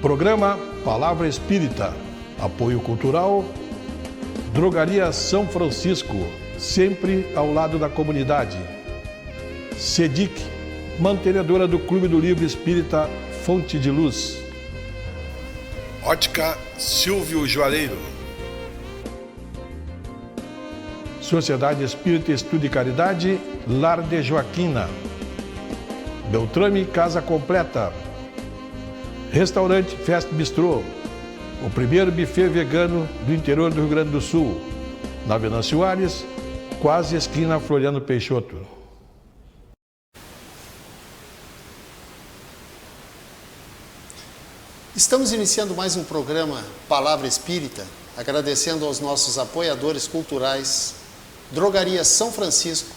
Programa Palavra Espírita. Apoio cultural. Drogaria São Francisco, sempre ao lado da comunidade. CEDIC, mantenedora do Clube do Livro Espírita Fonte de Luz. Ótica Silvio Joalheiro. Sociedade Espírita Estudo e Caridade, Lar de Joaquina. Beltrame Casa Completa. Restaurante Fest Bistrô, o primeiro buffet vegano do interior do Rio Grande do Sul, na Venâncio Aires, quase esquina Floriano Peixoto. Estamos iniciando mais um programa Palavra Espírita, agradecendo aos nossos apoiadores culturais, Drogaria São Francisco,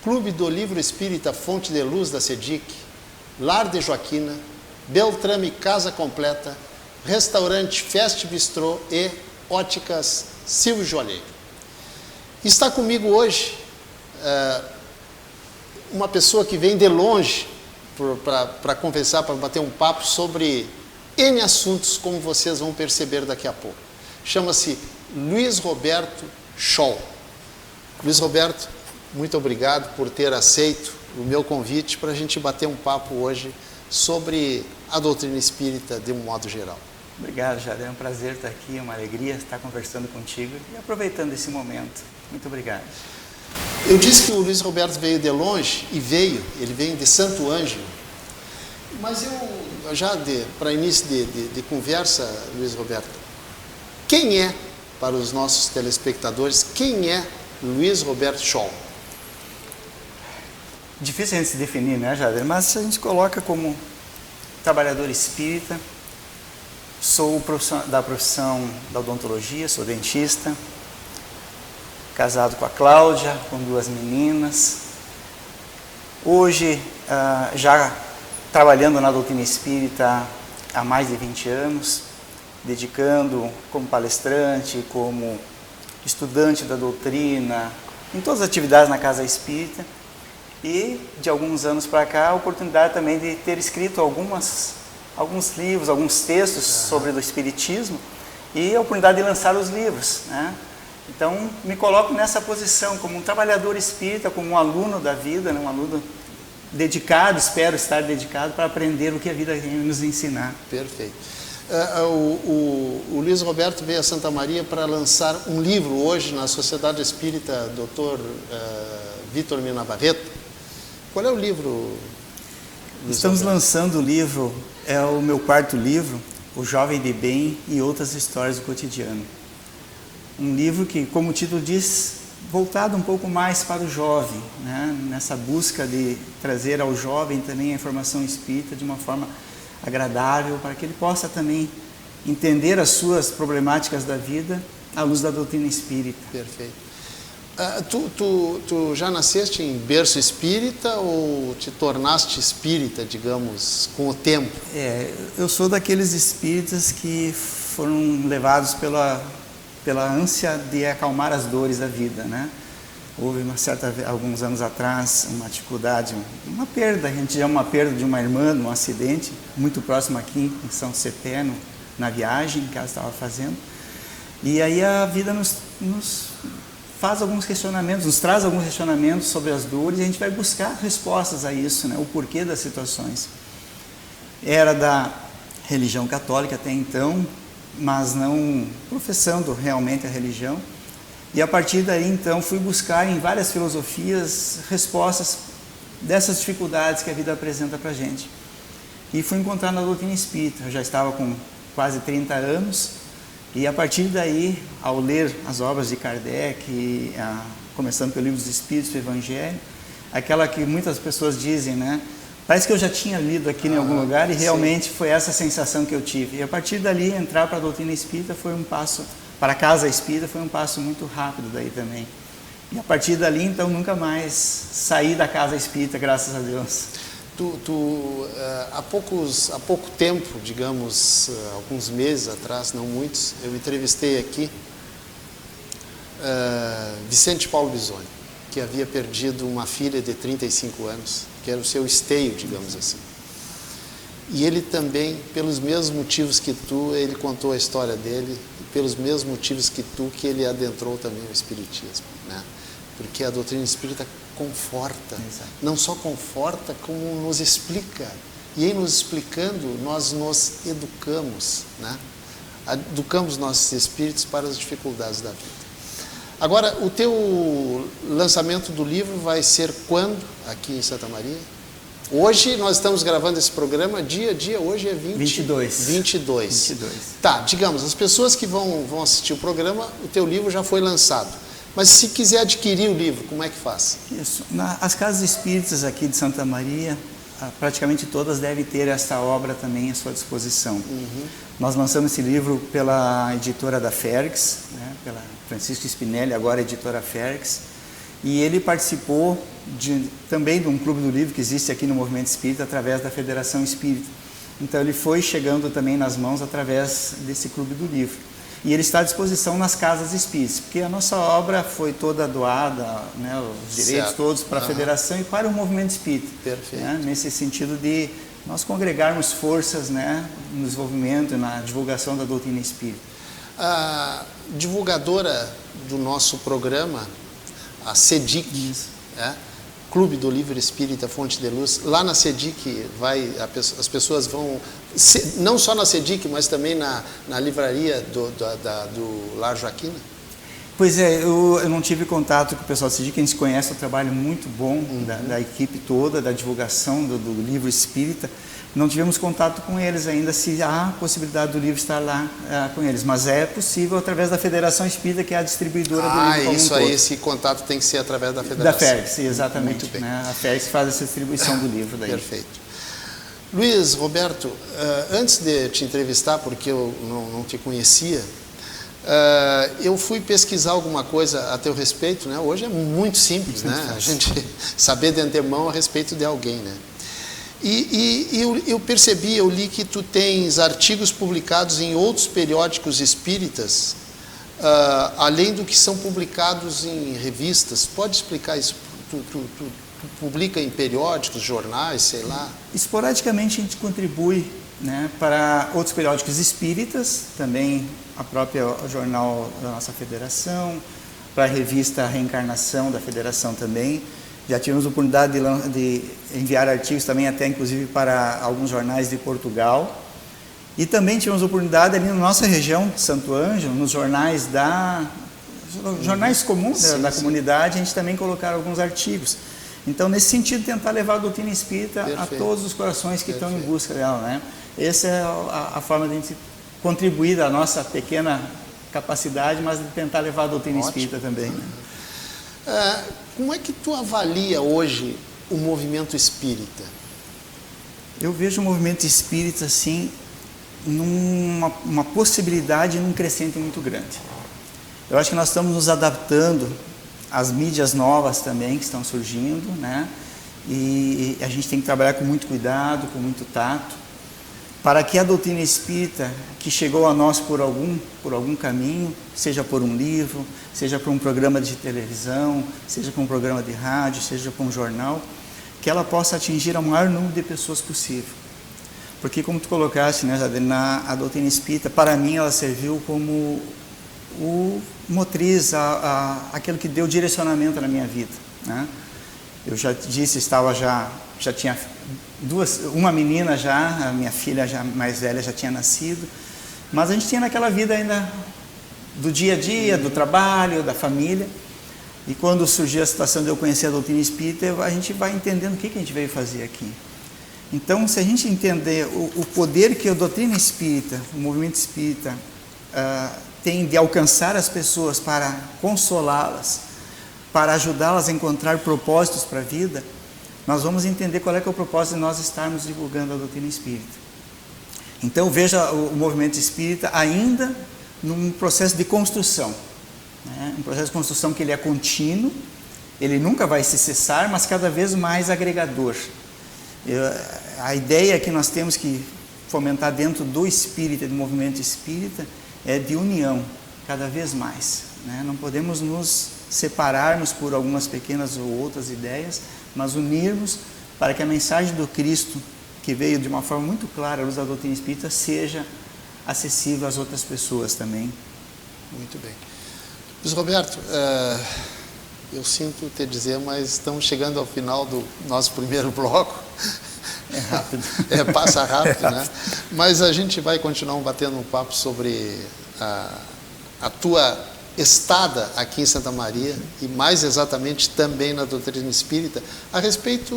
Clube do Livro Espírita Fonte de Luz da CEDIC, Lar de Joaquina, Beltrame Casa Completa, Restaurante Fest Bistrô e Óticas Silvio Joalheiro. Está comigo hoje uma pessoa que vem de longe para conversar, para bater um papo sobre N assuntos, como vocês vão perceber daqui a pouco. Chama-se Luiz Roberto Scholl. Luiz Roberto, muito obrigado por ter aceito o meu convite para a gente bater um papo hoje sobre a doutrina espírita de um modo geral. Obrigado, Jader. É um prazer estar aqui, é uma alegria estar conversando contigo e aproveitando esse momento. Muito obrigado. Eu disse que o Luiz Roberto veio de longe, e ele veio de Santo Ângelo, mas para início de conversa, Luiz Roberto, quem é, para os nossos telespectadores, quem é Luiz Roberto Scholl? Difícil a gente se definir, né, Jader? Mas a gente coloca como trabalhador espírita, sou da profissão da odontologia, sou dentista, casado com a Cláudia, com 2 meninas. Hoje, já trabalhando na doutrina espírita há mais de 20 anos, dedicando como palestrante, como estudante da doutrina, em todas as atividades na Casa Espírita. E, de alguns anos para cá, a oportunidade também de ter escrito alguns livros, alguns textos sobre o Espiritismo e a oportunidade de lançar os livros, né? Então, me coloco nessa posição como um trabalhador espírita, como um aluno da vida, né? Um aluno dedicado, espero estar dedicado para aprender o que a vida tem a nos ensinar. Perfeito. O Luiz Roberto veio a Santa Maria para lançar um livro hoje na Sociedade Espírita Dr. Vitor Mina Barreto. Qual é o livro? Estamos lançando o livro, é o meu 4º livro, O Jovem de Bem e Outras Histórias do Cotidiano. Um livro que, como o título diz, voltado um pouco mais para o jovem, né? Nessa busca de trazer ao jovem também a informação espírita de uma forma agradável, para que ele possa também entender as suas problemáticas da vida à luz da doutrina espírita. Perfeito. Tu já nasceste em berço espírita ou te tornaste espírita, digamos, com o tempo? Eu sou daqueles espíritas que foram levados pela ânsia de acalmar as dores da vida, né? Houve alguns anos atrás, uma dificuldade, uma perda, a gente chama uma perda de uma irmã, num acidente, muito próximo aqui em São Cepé, na viagem que ela estava fazendo. E aí a vida nos faz alguns questionamentos, nos traz alguns questionamentos sobre as dores, e a gente vai buscar respostas a isso, né? O porquê das situações. Era da religião católica até então, mas não professando realmente a religião. E a partir daí, então, fui buscar em várias filosofias respostas dessas dificuldades que a vida apresenta para a gente. E fui encontrar na doutrina espírita. Eu já estava com quase 30 anos, e a partir daí, ao ler as obras de Kardec, começando pelo Livro dos Espíritos, o Evangelho, aquela que muitas pessoas dizem, né? Parece que eu já tinha lido aquilo em algum lugar, e realmente foi essa sensação que eu tive. E a partir dali, entrar para a doutrina espírita foi um passo, para a Casa Espírita foi um passo muito rápido daí também. E a partir dali, então, nunca mais saí da Casa Espírita, graças a Deus. Há pouco tempo, digamos, alguns meses atrás, não muitos, eu entrevistei aqui Vicente Paulo Bisoni, que havia perdido uma filha de 35 anos, que era o seu esteio, digamos assim. E ele também, pelos mesmos motivos que tu, ele contou a história dele, e pelos mesmos motivos que tu, que ele adentrou também o Espiritismo, né? Porque a doutrina espírita conforta, Exato. não só conforta, como nos explica. E em nos explicando, nós nos educamos, né? Educamos nossos espíritos para as dificuldades da vida. Agora, o teu lançamento do livro vai ser quando aqui em Santa Maria? Hoje nós estamos gravando esse programa, hoje é 22. Tá, digamos, as pessoas que vão assistir o programa, o teu livro já foi lançado. Mas se quiser adquirir o livro, como é que faz? Isso. As casas espíritas aqui de Santa Maria, praticamente todas devem ter esta obra também à sua disposição. Uhum. Nós lançamos esse livro pela editora da Férix, né, pela Francisco Spinelli, agora editora Férix, e ele participou também de um clube do livro que existe aqui no Movimento Espírita através da Federação Espírita. Então ele foi chegando também nas mãos através desse clube do livro. E ele está à disposição nas casas espíritas, porque a nossa obra foi toda doada, né, os direitos certo. todos para a Federação e para o Movimento Espírita. Perfeito. Né, nesse sentido de nós congregarmos forças, né, no desenvolvimento e na divulgação da doutrina espírita. A divulgadora do nosso programa, a CEDIC, Clube do Livro Espírita Fonte de Luz, lá na CEDIC as pessoas vão, não só na CEDIC, mas também na livraria do Lar Joaquina? Pois é, eu não tive contato com o pessoal da CEDIC, a gente conhece o trabalho muito bom da equipe toda, da divulgação do livro espírita. Não tivemos contato com eles ainda, se há possibilidade do livro estar lá com eles, mas é possível através da Federação Espírita, que é a distribuidora do livro como isso um aí, todo. Esse contato tem que ser através da Federação. Da Férix, exatamente. Muito bem. Né? A Férix faz essa distribuição do livro daí. Perfeito. Luiz Roberto, antes de te entrevistar, porque eu não te conhecia, eu fui pesquisar alguma coisa a teu respeito, né? Hoje é muito simples, né? A gente saber de antemão a respeito de alguém, né? E eu percebi, eu li que tu tens artigos publicados em outros periódicos espíritas, além do que são publicados em revistas. Pode explicar isso? Tu publica em periódicos, jornais, sei lá? Esporadicamente a gente contribui, né, para outros periódicos espíritas, também a própria jornal da nossa federação, para a revista Reencarnação da federação também. Já tivemos a oportunidade de enviar artigos também, até inclusive para alguns jornais de Portugal. E também tivemos a oportunidade ali na nossa região de Santo Ângelo, nos jornais comuns da comunidade, a gente também colocar alguns artigos. Então, nesse sentido, tentar levar a doutrina espírita a todos os corações que estão em busca dela, né? Essa é a forma de a gente contribuir da nossa pequena capacidade, mas de tentar levar a doutrina espírita também. Né? Como é que tu avalia hoje o movimento espírita? Eu vejo o movimento espírita, assim, numa possibilidade e num crescente muito grande. Eu acho que nós estamos nos adaptando às mídias novas também que estão surgindo, né? E a gente tem que trabalhar com muito cuidado, com muito tato, para que a doutrina espírita, que chegou a nós por algum caminho, seja por um livro, seja por um programa de televisão, seja por um programa de rádio, seja por um jornal, que ela possa atingir o maior número de pessoas possível. Porque, como tu colocaste, né, a doutrina espírita, para mim, ela serviu como o motriz, aquilo que deu direcionamento na minha vida, né? Eu já disse, já tinha uma menina já, a minha filha já mais velha já tinha nascido, mas a gente tinha naquela vida ainda do dia a dia, do trabalho, da família, e quando surgiu a situação de eu conhecer a doutrina espírita, a gente vai entendendo o que a gente veio fazer aqui. Então, se a gente entender o poder que a doutrina espírita, o movimento espírita tem de alcançar as pessoas para consolá-las, para ajudá-las a encontrar propósitos para a vida, nós vamos entender qual é que é o propósito de nós estarmos divulgando a doutrina espírita. Então, veja o movimento espírita ainda num processo de construção, né? Um processo de construção que ele é contínuo, ele nunca vai se cessar, mas cada vez mais agregador. A ideia que nós temos que fomentar dentro do espírita, do movimento espírita, é de união, cada vez mais, né? Não podemos nos separarmos por algumas pequenas ou outras ideias, mas unirmos para que a mensagem do Cristo que veio de uma forma muito clara, a luz da doutrina espírita, seja acessível às outras pessoas também. Muito bem. Luiz Roberto, eu sinto te dizer, mas estamos chegando ao final do nosso primeiro bloco. É rápido. Passa rápido, né? Mas a gente vai continuar batendo um papo sobre a tua estada aqui em Santa Maria, e mais exatamente também na doutrina espírita, a respeito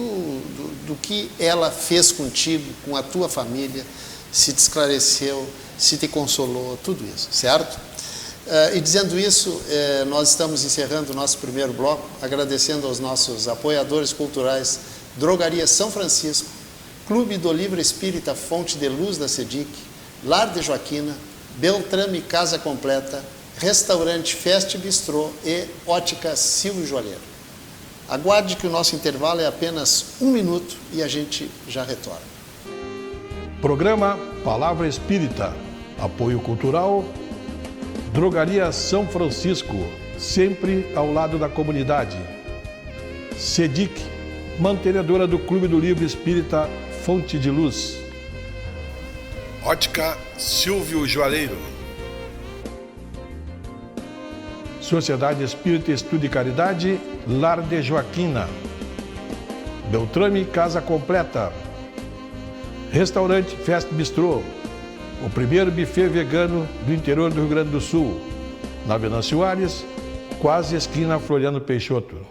do que ela fez contigo, com a tua família, se te esclareceu, se te consolou, tudo isso, certo? E dizendo isso, nós estamos encerrando o nosso primeiro bloco, agradecendo aos nossos apoiadores culturais, Drogaria São Francisco, Clube do Livro Espírita Fonte de Luz da SEDIC, Lar de Joaquina, Beltrame Casa Completa, Restaurante Fest Bistrô e Ótica Silvio Joalheiro. Aguarde que o nosso intervalo é apenas 1 minuto e a gente já retorna. Programa Palavra Espírita, apoio cultural, Drogaria São Francisco, sempre ao lado da comunidade. SEDIC, mantenedora do Clube do Livro Espírita Fonte de Luz. Ótica Silvio Joalheiro. Sociedade Espírita Estudo e Caridade, Lar de Joaquina. Beltrame Casa Completa. Restaurante Fest Bistrô, o primeiro buffet vegano do interior do Rio Grande do Sul, na Venâncio Aires, quase esquina Floriano Peixoto.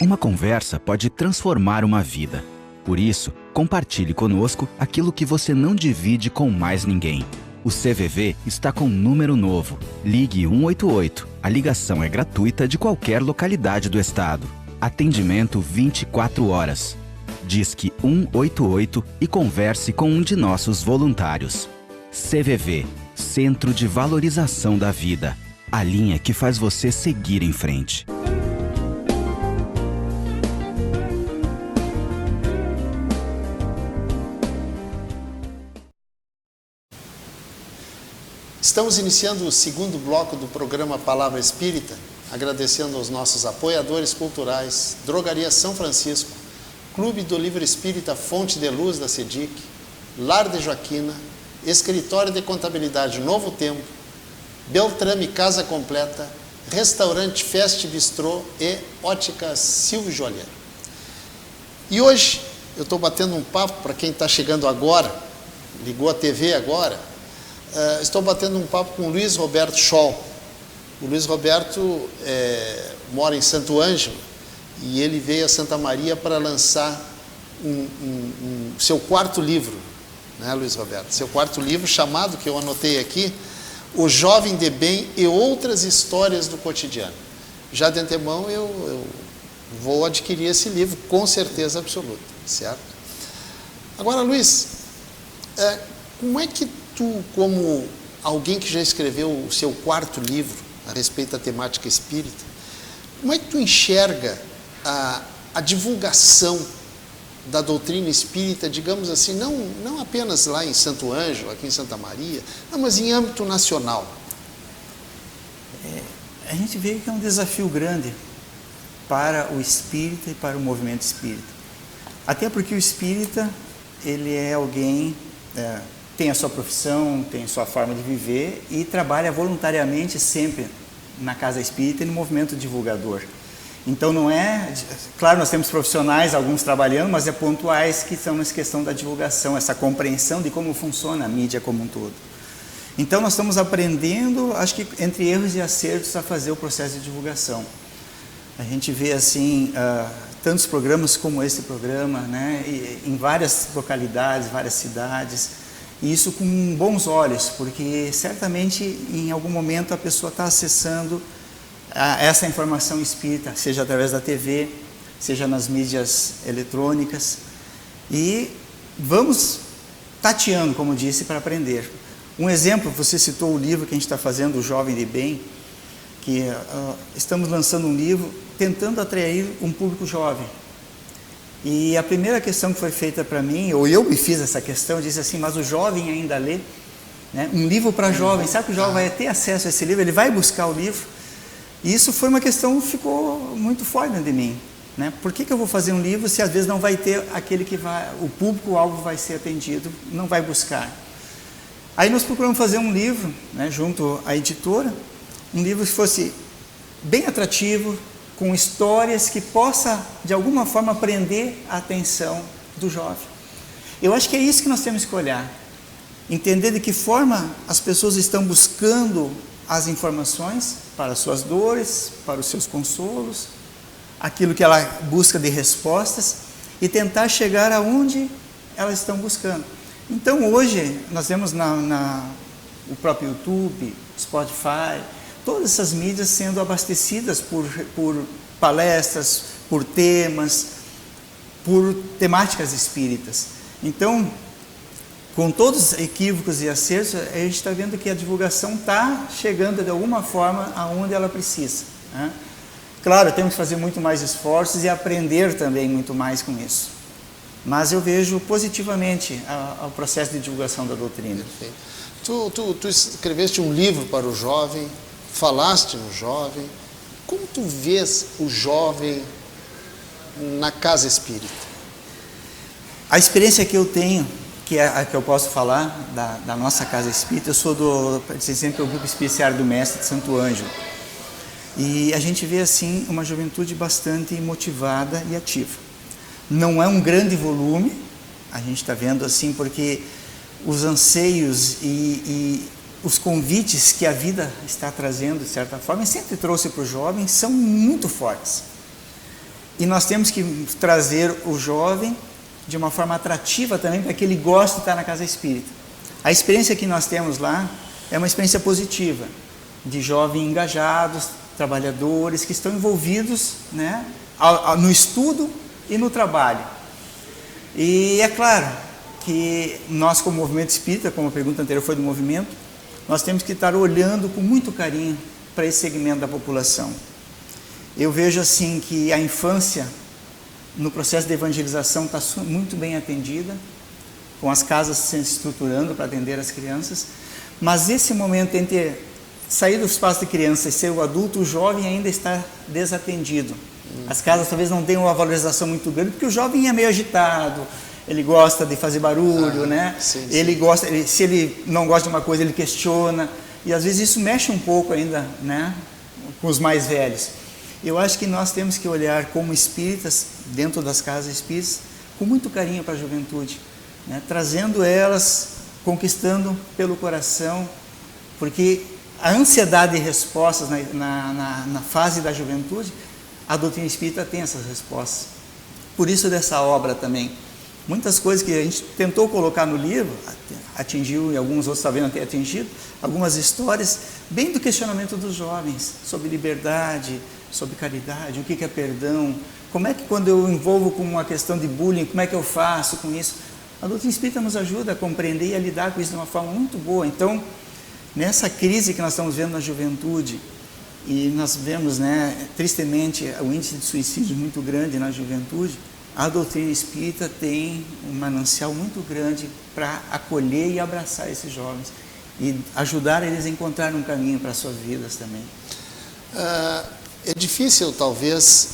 Uma conversa pode transformar uma vida. Por isso, compartilhe conosco aquilo que você não divide com mais ninguém. O CVV está com um número novo. Ligue 188. A ligação é gratuita de qualquer localidade do estado. Atendimento 24 horas. Disque 188 e converse com um de nossos voluntários. CVV, Centro de Valorização da Vida. A linha que faz você seguir em frente. Estamos iniciando o segundo bloco do programa Palavra Espírita, agradecendo aos nossos apoiadores culturais, Drogaria São Francisco, Clube do Livro Espírita Fonte de Luz da SEDIC, Lar de Joaquina, Escritório de Contabilidade Novo Tempo, Beltrame Casa Completa, Restaurante Fest Bistrô e Ótica Silvio Joalheiro. E hoje eu estou batendo um papo, para quem está chegando agora, ligou a TV agora, estou batendo um papo com o Luiz Roberto Scholl. O Luiz Roberto mora em Santo Ângelo e ele veio a Santa Maria para lançar seu quarto livro, né, Luiz Roberto? Seu quarto livro, chamado, que eu anotei aqui, O Jovem de Bem e Outras Histórias do Cotidiano. Já de antemão eu vou adquirir esse livro, com certeza absoluta, certo? Agora, Luiz, como é que tu, como alguém que já escreveu o seu quarto livro a respeito da temática espírita, como é que tu enxerga a divulgação da doutrina espírita, digamos assim, não apenas lá em Santo Ângelo, aqui em Santa Maria, não, mas em âmbito nacional? A gente vê que é um desafio grande para o espírita e para o movimento espírita. Até porque o espírita, ele é alguém... tem a sua profissão, tem a sua forma de viver e trabalha voluntariamente sempre na casa espírita e no movimento divulgador. Então não é... Claro, nós temos profissionais, alguns trabalhando, mas pontuais que são nessa questão da divulgação, essa compreensão de como funciona a mídia como um todo. Então nós estamos aprendendo, acho que entre erros e acertos, a fazer o processo de divulgação. A gente vê assim, tantos programas como esse programa, né, em várias localidades, várias cidades, e isso com bons olhos, porque certamente em algum momento a pessoa está acessando essa informação espírita, seja através da TV, seja nas mídias eletrônicas, e vamos tateando, como disse, para aprender. Um exemplo, você citou o livro que a gente está fazendo, O Jovem de Bem, que estamos lançando um livro tentando atrair um público jovem. E a primeira questão que foi feita para mim, ou eu me fiz essa questão, eu disse assim, mas o jovem ainda lê? Né? Um livro para jovem, sabe que o jovem vai ter acesso a esse livro, ele vai buscar o livro? E isso foi uma questão que ficou muito forte dentro de mim. Né? Por que eu vou fazer um livro se às vezes não vai ter aquele que vai, o público-alvo vai ser atendido, não vai buscar? Aí nós procuramos fazer um livro, né, junto à editora, um livro que fosse bem atrativo, com histórias que possa, de alguma forma, prender a atenção do jovem. Eu acho que é isso que nós temos que olhar. Entender de que forma as pessoas estão buscando as informações para as suas dores, para os seus consolos, aquilo que ela busca de respostas e tentar chegar aonde elas estão buscando. Então hoje nós temos o próprio YouTube, Spotify, todas essas mídias sendo abastecidas por palestras, por temas, por temáticas espíritas. Então, com todos os equívocos e acertos, a gente está vendo que a divulgação está chegando de alguma forma aonde ela precisa, né? Claro, temos que fazer muito mais esforços e aprender também muito mais com isso. Mas eu vejo positivamente o processo de divulgação da doutrina. Tu escreveste um livro para o jovem, falaste no jovem. Como tu vês o jovem na casa espírita? A experiência que eu tenho, que é a que eu posso falar da nossa casa espírita, eu sou sempre o grupo especiário do Mestre de Santo Ângelo. E a gente vê assim uma juventude bastante motivada e ativa. Não é um grande volume, a gente está vendo assim, porque os anseios e os convites que a vida está trazendo, de certa forma, e sempre trouxe para o jovem, são muito fortes. E nós temos que trazer o jovem de uma forma atrativa também, para que ele goste de estar na casa espírita. A experiência que nós temos lá é uma experiência positiva, de jovens engajados, trabalhadores que estão envolvidos, né, no estudo e no trabalho. E é claro que nós, como movimento espírita, como a pergunta anterior foi do movimento, nós temos que estar olhando com muito carinho para esse segmento da população. Eu vejo assim que a infância, no processo de evangelização, está muito bem atendida, com as casas se estruturando para atender as crianças, mas esse momento entre sair do espaço de criança e ser o adulto, o jovem ainda está desatendido. As casas talvez não tenham uma valorização muito grande, porque o jovem é meio agitado, ele gosta de fazer barulho, né? Sim. Ele gosta, se ele não gosta de uma coisa, ele questiona, e às vezes isso mexe um pouco ainda, né, com os mais velhos. Eu acho que nós temos que olhar como espíritas, dentro das casas espíritas, com muito carinho para a juventude, né? Trazendo elas, conquistando pelo coração, porque a ansiedade de respostas na fase da juventude, a doutrina espírita tem essas respostas. Por isso dessa obra também. Muitas coisas que a gente tentou colocar no livro, atingiu, e alguns outros talvez não tenham atingido, algumas histórias bem do questionamento dos jovens, sobre liberdade, sobre caridade, o que é perdão, como é que quando eu envolvo com uma questão de bullying, como é que eu faço com isso? A doutrina espírita nos ajuda a compreender e a lidar com isso de uma forma muito boa. Então, nessa crise que nós estamos vendo na juventude, e nós vemos, né, tristemente, o índice de suicídio muito grande na juventude, a doutrina espírita tem um manancial muito grande para acolher e abraçar esses jovens e ajudar eles a encontrar um caminho para as suas vidas também. É difícil, talvez,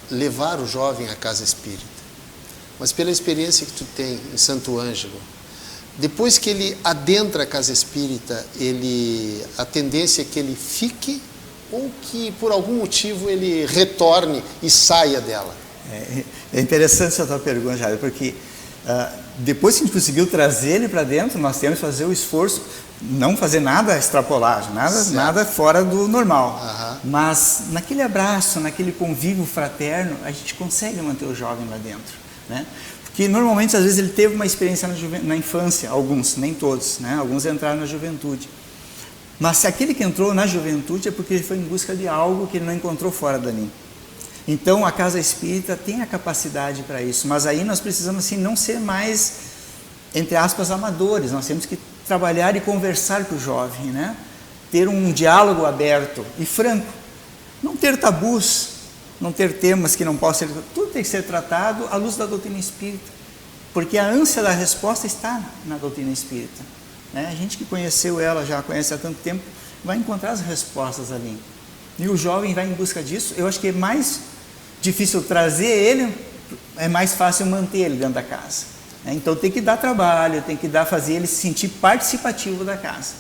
levar o jovem à casa espírita, mas pela experiência que tu tem em Santo Ângelo, depois que ele adentra a casa espírita, a tendência é que ele fique ou que por algum motivo ele retorne e saia dela? É interessante essa tua pergunta, Jair, porque depois que a gente conseguiu trazer ele para dentro, nós temos que fazer o esforço, não fazer nada extrapolado, nada fora do normal. Mas naquele abraço, naquele convívio fraterno, a gente consegue manter o jovem lá dentro, né? Porque normalmente, às vezes, ele teve uma experiência na infância, alguns, nem todos, né? Alguns entraram na juventude. Mas se aquele que entrou na juventude é porque ele foi em busca de algo que ele não encontrou fora dali. Então, a casa espírita tem a capacidade para isso, mas aí nós precisamos, assim, não ser mais, entre aspas, amadores. Nós temos que trabalhar e conversar com o jovem, né? Ter um diálogo aberto e franco. Não ter tabus, não ter temas que não possam ser... Tudo tem que ser tratado à luz da doutrina espírita, porque a ânsia da resposta está na doutrina espírita, né? A gente que conheceu ela, já conhece há tanto tempo, vai encontrar as respostas ali. E o jovem vai em busca disso. Eu acho que é mais difícil trazer ele, é mais fácil manter ele dentro da casa. Então tem que dar trabalho, tem que fazer ele se sentir participativo da casa.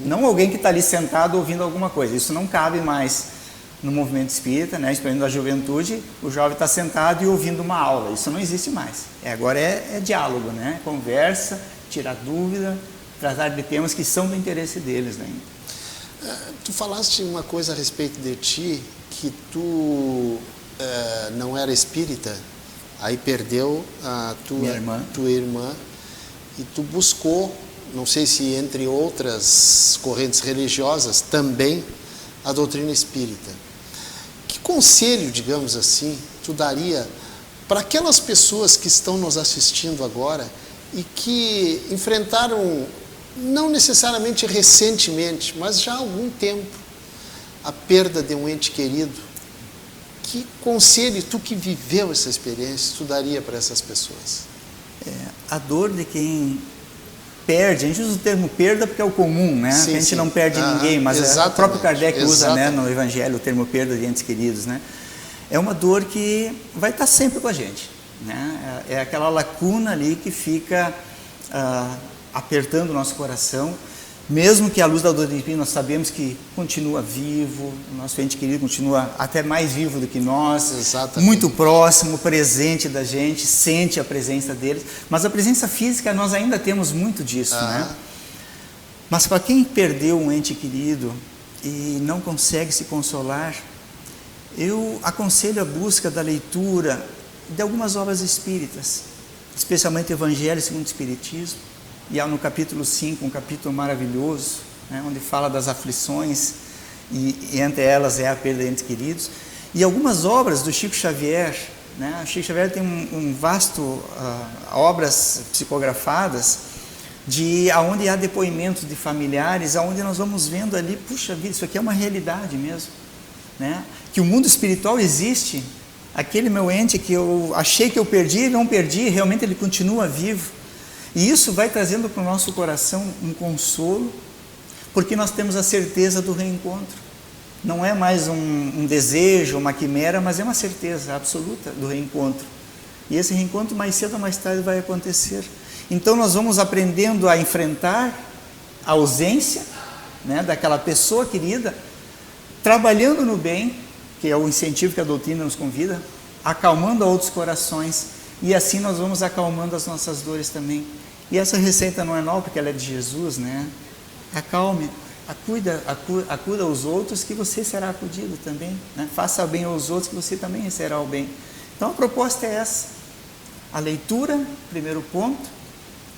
Não alguém que está ali sentado ouvindo alguma coisa. Isso não cabe mais no movimento espírita, né? Especialmente da juventude, o jovem está sentado e ouvindo uma aula. Isso não existe mais. Agora é diálogo, né? Conversa, tirar dúvida, tratar de temas que são do interesse deles, né? Tu falaste uma coisa a respeito de ti, que tu não era espírita, aí perdeu a tua irmã e tu buscou, não sei se entre outras correntes religiosas, também a doutrina espírita. Que conselho, digamos assim, tu daria para aquelas pessoas que estão nos assistindo agora e que enfrentaram, não necessariamente recentemente, mas já há algum tempo, a perda de um ente querido? Que conselho, tu que viveu essa experiência, tu daria para essas pessoas? A dor de quem perde, a gente usa o termo perda porque é o comum, né? Sim, a gente não perde ninguém, mas o próprio Kardec usa, né, no Evangelho o termo perda de entes queridos, né? É uma dor que vai estar sempre com a gente, né? É aquela lacuna ali que fica apertando o nosso coração. Mesmo que à luz da doutrina espírita nós sabemos que continua vivo, o nosso ente querido continua até mais vivo do que nós, exatamente, muito próximo, presente da gente, sente a presença deles, mas a presença física nós ainda temos muito disso, né? Mas para quem perdeu um ente querido e não consegue se consolar, eu aconselho a busca da leitura de algumas obras espíritas, especialmente Evangelho segundo o Espiritismo. E há no capítulo 5, um capítulo maravilhoso, né, onde fala das aflições, e entre elas é a perda de entes queridos. E algumas obras do Chico Xavier, né? O Chico Xavier tem um vasto obras psicografadas, onde há depoimentos de familiares, onde nós vamos vendo ali, puxa vida, isso aqui é uma realidade mesmo, né? Que o mundo espiritual existe, aquele meu ente que eu achei que eu perdi, não perdi, realmente ele continua vivo. E isso vai trazendo para o nosso coração um consolo, porque nós temos a certeza do reencontro. Não é mais um desejo, uma quimera, mas é uma certeza absoluta do reencontro. E esse reencontro mais cedo ou mais tarde vai acontecer. Então nós vamos aprendendo a enfrentar a ausência, né, daquela pessoa querida, trabalhando no bem, que é o incentivo que a doutrina nos convida, acalmando outros corações, e assim nós vamos acalmando as nossas dores também. E essa receita não é nova, porque ela é de Jesus, né? Acalme, acuda aos outros, que você será acudido também, né? Faça bem aos outros, que você também receberá o bem. Então a proposta é essa: a leitura, primeiro ponto.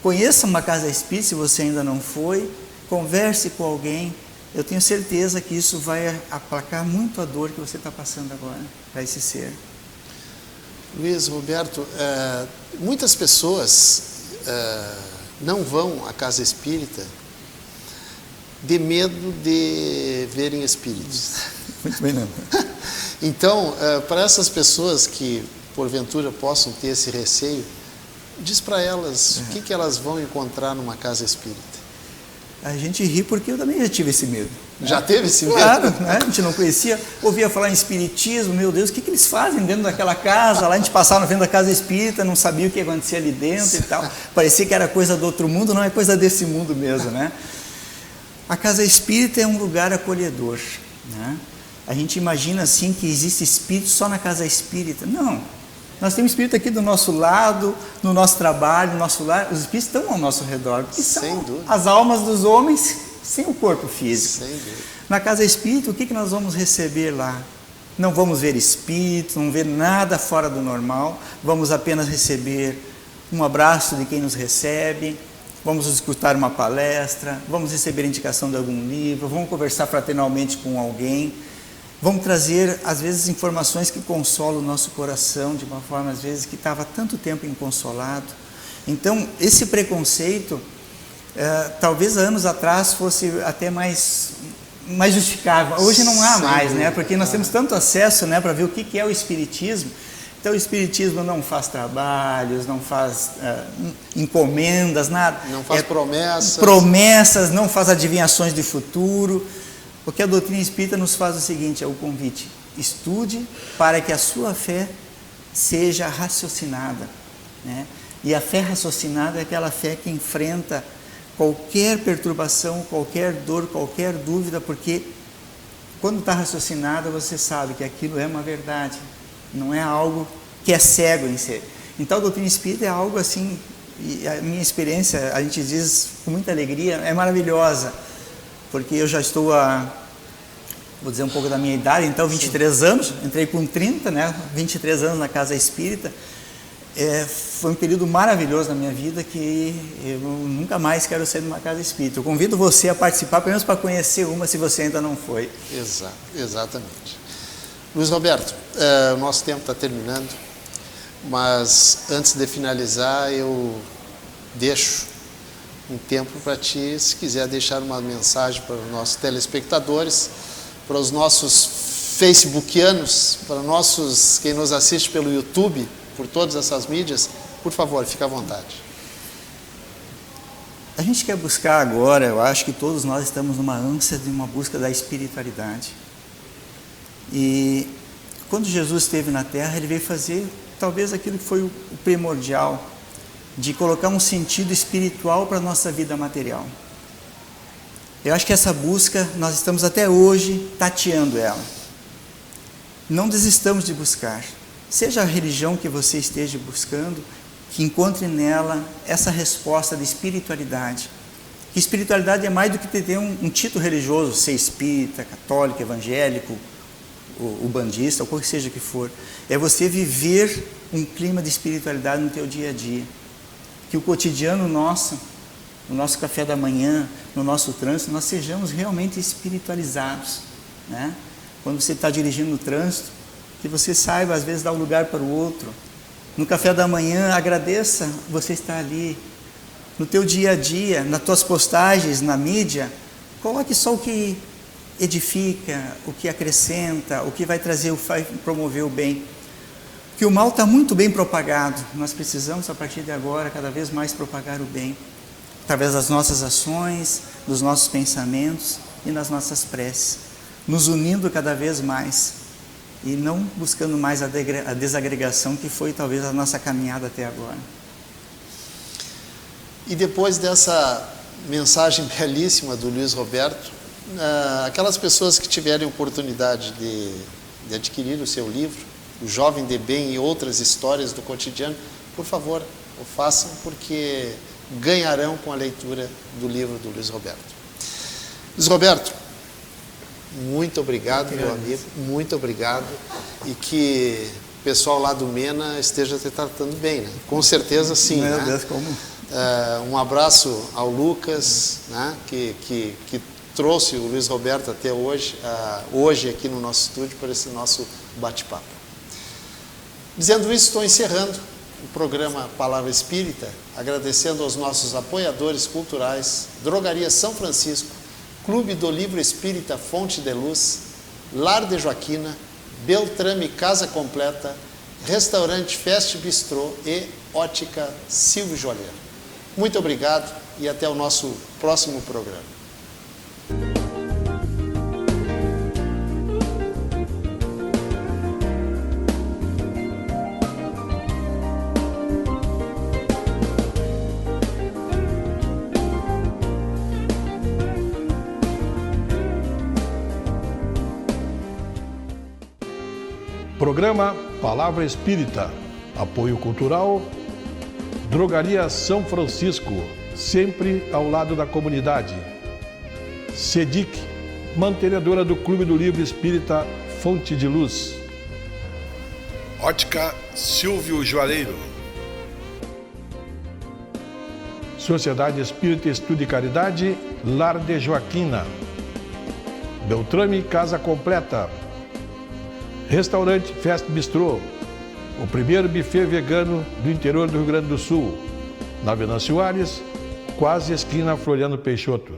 Conheça uma casa espírita, se você ainda não foi, converse com alguém. Eu tenho certeza que isso vai aplacar muito a dor que você está passando agora para esse ser. Luiz Roberto, muitas pessoas não vão à casa espírita de medo de verem espíritos. Muito bem, não. Então, para essas pessoas que porventura possam ter esse receio, diz para elas o que elas vão encontrar numa casa espírita. A gente ri porque eu também já tive esse medo. Já teve esse medo? Claro, né? A gente não conhecia, ouvia falar em espiritismo, meu Deus, o que eles fazem dentro daquela casa? Lá a gente passava na frente da casa espírita, não sabia o que acontecia ali dentro e tal. Parecia que era coisa do outro mundo, não é coisa desse mundo mesmo, né? A casa espírita é um lugar acolhedor, né? A gente imagina assim que existe espírito só na casa espírita. Não. Nós temos espírito aqui do nosso lado, no nosso trabalho, no nosso lar. Os espíritos estão ao nosso redor, porque são as almas dos homens sem o corpo físico. Sem dúvida. Na casa espírita, o que nós vamos receber lá? Não vamos ver espíritos, não ver nada fora do normal, vamos apenas receber um abraço de quem nos recebe, vamos escutar uma palestra, vamos receber indicação de algum livro, vamos conversar fraternalmente com alguém. Vamos trazer, às vezes, informações que consolam o nosso coração de uma forma, às vezes, que estava tanto tempo inconsolado. Então, esse preconceito, talvez anos atrás fosse até mais justificável. Hoje não há mais, né? Porque nós temos tanto acesso, né, para ver o que é o espiritismo. Então, o espiritismo não faz trabalhos, não faz encomendas, nada. Não faz promessas. Promessas, não faz adivinhações de futuro. Porque a doutrina espírita nos faz o seguinte, é o convite: estude para que a sua fé seja raciocinada, né? E a fé raciocinada é aquela fé que enfrenta qualquer perturbação, qualquer dor, qualquer dúvida, porque quando está raciocinada você sabe que aquilo é uma verdade, não é algo que é cego em si. Então a doutrina espírita é algo assim, e a minha experiência, a gente diz com muita alegria, é maravilhosa, porque eu já estou vou dizer um pouco da minha idade, então 23 anos, entrei com 30, né, 23 anos na casa espírita. Foi um período maravilhoso na minha vida que eu nunca mais quero sair de uma casa espírita. Eu convido você a participar, pelo menos para conhecer uma, se você ainda não foi. Exatamente. Luiz Roberto, o nosso tempo está terminando, mas antes de finalizar, eu deixo um tempo para ti, se quiser deixar uma mensagem para os nossos telespectadores, para os nossos facebookianos, para quem nos assiste pelo YouTube, por todas essas mídias, por favor, fique à vontade. A gente quer buscar agora, eu acho que todos nós estamos numa ânsia de uma busca da espiritualidade. E quando Jesus esteve na Terra, ele veio fazer talvez aquilo que foi o primordial, de colocar um sentido espiritual para a nossa vida material. Eu acho que essa busca, nós estamos até hoje tateando ela. Não desistamos de buscar. Seja a religião que você esteja buscando, que encontre nela essa resposta de espiritualidade. Que espiritualidade é mais do que ter um título religioso, ser espírita, católico, evangélico, ubandista, ou qual que seja que for. É você viver um clima de espiritualidade no teu dia a dia. Que o cotidiano nosso, no nosso café da manhã, no nosso trânsito, nós sejamos realmente espiritualizados, né? Quando você está dirigindo no trânsito, que você saiba, às vezes, dar um lugar para o outro. No café da manhã, agradeça você estar ali. No teu dia a dia, nas tuas postagens, na mídia, coloque só o que edifica, o que acrescenta, o que vai promover o bem. Porque o mal está muito bem propagado. Nós precisamos, a partir de agora, cada vez mais propagar o bem. Através das nossas ações, dos nossos pensamentos e nas nossas preces. Nos unindo cada vez mais. E não buscando mais a desagregação, que foi talvez a nossa caminhada até agora. E depois dessa mensagem belíssima do Luiz Roberto, aquelas pessoas que tiverem oportunidade de adquirir o seu livro, O Jovem de Bem e Outras Histórias do Cotidiano, por favor, o façam, porque ganharão com a leitura do livro do Luiz Roberto. Luiz Roberto, muito obrigado, meu amigo, muito obrigado, e que o pessoal lá do MENA esteja te tratando bem, né? Com certeza sim, meu né? Deus, como? Um abraço ao Lucas, né? que trouxe o Luiz Roberto até hoje, hoje aqui no nosso estúdio, para esse nosso bate-papo. Dizendo isso, estou encerrando o programa Palavra Espírita, agradecendo aos nossos apoiadores culturais, Drogaria São Francisco, Clube do Livro Espírita Fonte de Luz, Lar de Joaquina, Beltrame Casa Completa, Restaurante Fest Bistrô e Ótica Silvio Joalheiro. Muito obrigado e até o nosso próximo programa. Programa Palavra Espírita. Apoio cultural. Drogaria São Francisco, sempre ao lado da comunidade. SEDIC, mantenedora do Clube do Livro Espírita Fonte de Luz. Ótica Silvio Joalheiro. Sociedade Espírita Estudo e Caridade, Lar de Joaquina. Beltrame Casa Completa. Restaurante Fest Bistrô, o primeiro buffet vegano do interior do Rio Grande do Sul, na Venâncio Aires, quase esquina Floriano Peixoto.